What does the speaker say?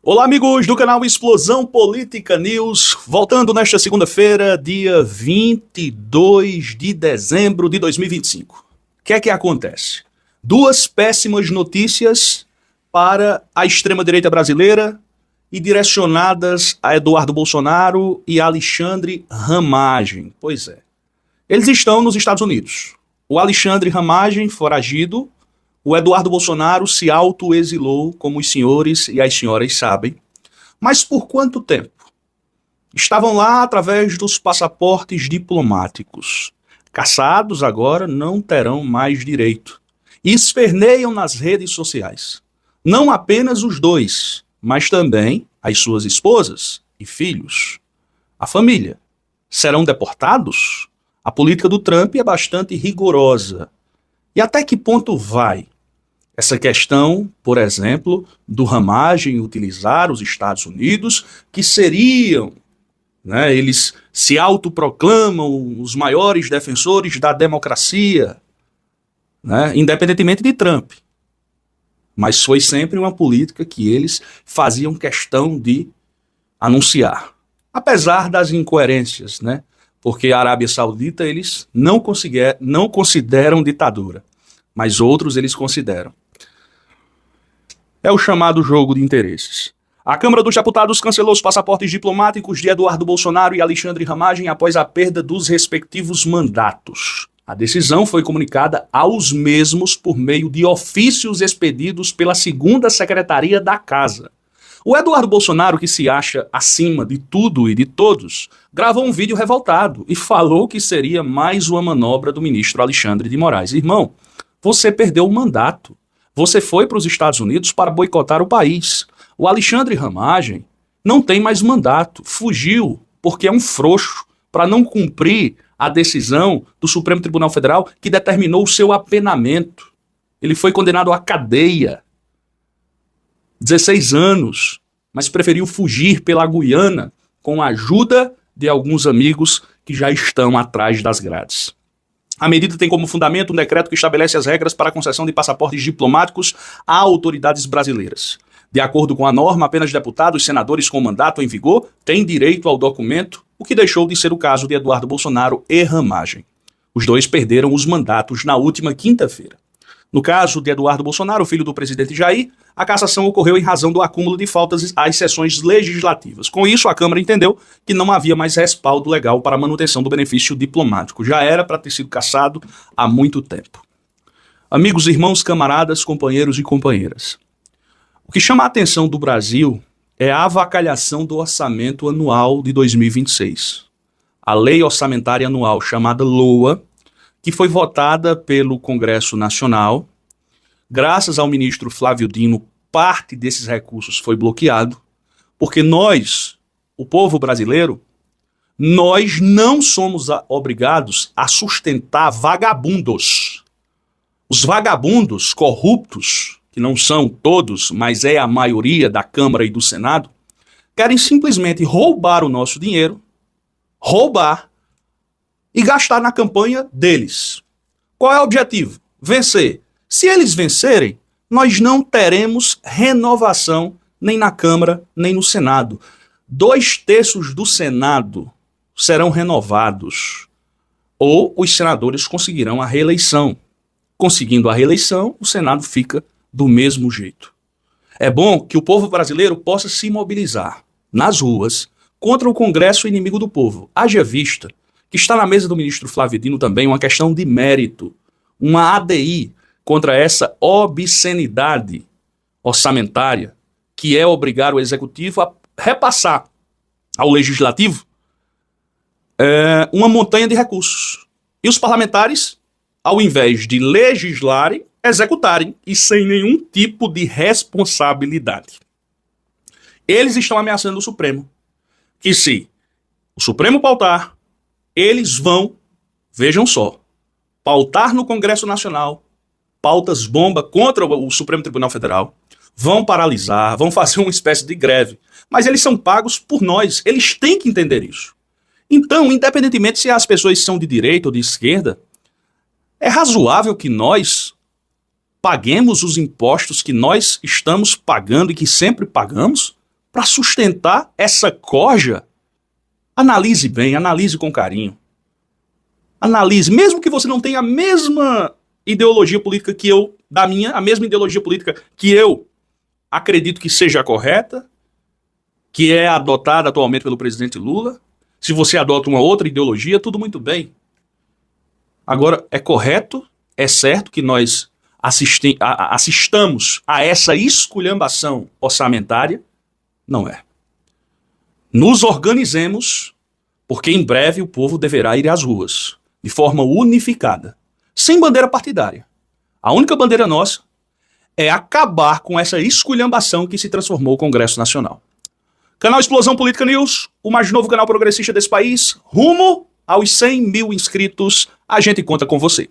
Olá, amigos do canal Explosão Política News, voltando nesta segunda-feira, dia 22 de dezembro de 2025. O que é que acontece? Duas péssimas notícias para a extrema-direita brasileira e direcionadas a Eduardo Bolsonaro e Alexandre Ramagem. Pois é, eles estão nos Estados Unidos. O Alexandre Ramagem, foragido. O Eduardo Bolsonaro se autoexilou, como os senhores e as senhoras sabem. Mas por quanto tempo? Estavam lá através dos passaportes diplomáticos. Caçados agora não terão mais direito. E esperneiam nas redes sociais. Não apenas os dois, mas também as suas esposas e filhos. A família. Serão deportados? A política do Trump é bastante rigorosa. E até que ponto vai essa questão, por exemplo, do Ramagem utilizar os Estados Unidos, que seriam, eles se autoproclamam os maiores defensores da democracia, independentemente de Trump. Mas foi sempre uma política que eles faziam questão de anunciar. Apesar das incoerências, porque a Arábia Saudita eles não consideram ditadura, mas outros eles consideram. É o chamado jogo de interesses. A Câmara dos Deputados cancelou os passaportes diplomáticos de Eduardo Bolsonaro e Alexandre Ramagem após a perda dos respectivos mandatos. A decisão foi comunicada aos mesmos por meio de ofícios expedidos pela 2ª Secretaria da Casa. O Eduardo Bolsonaro, que se acha acima de tudo e de todos, gravou um vídeo revoltado e falou que seria mais uma manobra do ministro Alexandre de Moraes. Irmão, você perdeu o mandato. Você foi para os Estados Unidos para boicotar o país. O Alexandre Ramagem não tem mais mandato. Fugiu porque é um frouxo para não cumprir a decisão do Supremo Tribunal Federal que determinou o seu apenamento. Ele foi condenado à cadeia. 16 anos, mas preferiu fugir pela Guiana com a ajuda de alguns amigos que já estão atrás das grades. A medida tem como fundamento um decreto que estabelece as regras para a concessão de passaportes diplomáticos a autoridades brasileiras. De acordo com a norma, apenas deputados e senadores com mandato em vigor têm direito ao documento, o que deixou de ser o caso de Eduardo Bolsonaro e Ramagem. Os dois perderam os mandatos na última quinta-feira. No caso de Eduardo Bolsonaro, filho do presidente Jair, a cassação ocorreu em razão do acúmulo de faltas às sessões legislativas. Com isso, a Câmara entendeu que não havia mais respaldo legal para a manutenção do benefício diplomático. Já era para ter sido cassado há muito tempo. Amigos, irmãos, camaradas, companheiros e companheiras. O que chama a atenção do Brasil é a avacalhação do orçamento anual de 2026. A Lei Orçamentária Anual, chamada LOA, que foi votada pelo Congresso Nacional. Graças ao ministro Flávio Dino, parte desses recursos foi bloqueado, porque nós, o povo brasileiro, nós não somos obrigados a sustentar vagabundos. Os vagabundos corruptos, que não são todos, mas é a maioria da Câmara e do Senado, querem simplesmente roubar o nosso dinheiro, roubar e gastar na campanha deles. Qual é o objetivo? Vencer. Se eles vencerem, nós não teremos renovação nem na Câmara, nem no Senado. 2/3 do Senado serão renovados. Ou os senadores conseguirão a reeleição. Conseguindo a reeleição, o Senado fica do mesmo jeito. É bom que o povo brasileiro possa se mobilizar nas ruas contra o Congresso inimigo do povo. Haja vista que está na mesa do ministro Flávio Dino também uma questão de mérito, uma ADI contra essa obscenidade orçamentária, que é obrigar o Executivo a repassar ao Legislativo uma montanha de recursos. E os parlamentares, ao invés de legislarem, executarem, e sem nenhum tipo de responsabilidade. Eles estão ameaçando o Supremo, que se o Supremo pautar, eles vão, vejam só, pautar no Congresso Nacional pautas bomba contra o Supremo Tribunal Federal, vão paralisar, vão fazer uma espécie de greve, mas eles são pagos por nós, eles têm que entender isso. Então, independentemente se as pessoas são de direita ou de esquerda, é razoável que nós paguemos os impostos que nós estamos pagando e que sempre pagamos para sustentar essa corja? Analise bem, analise com carinho. Analise, mesmo que você não tenha a mesma ideologia política que eu, a mesma ideologia política que eu acredito que seja a correta, que é adotada atualmente pelo presidente Lula. Se você adota uma outra ideologia, tudo muito bem. Agora, é correto, é certo que nós assistamos a essa esculhambação orçamentária? Não é. Nos organizemos, porque em breve o povo deverá ir às ruas, de forma unificada, sem bandeira partidária. A única bandeira nossa é acabar com essa esculhambação que se transformou o Congresso Nacional. Canal Explosão Política News, o mais novo canal progressista desse país, rumo aos 100 mil inscritos. A gente conta com você.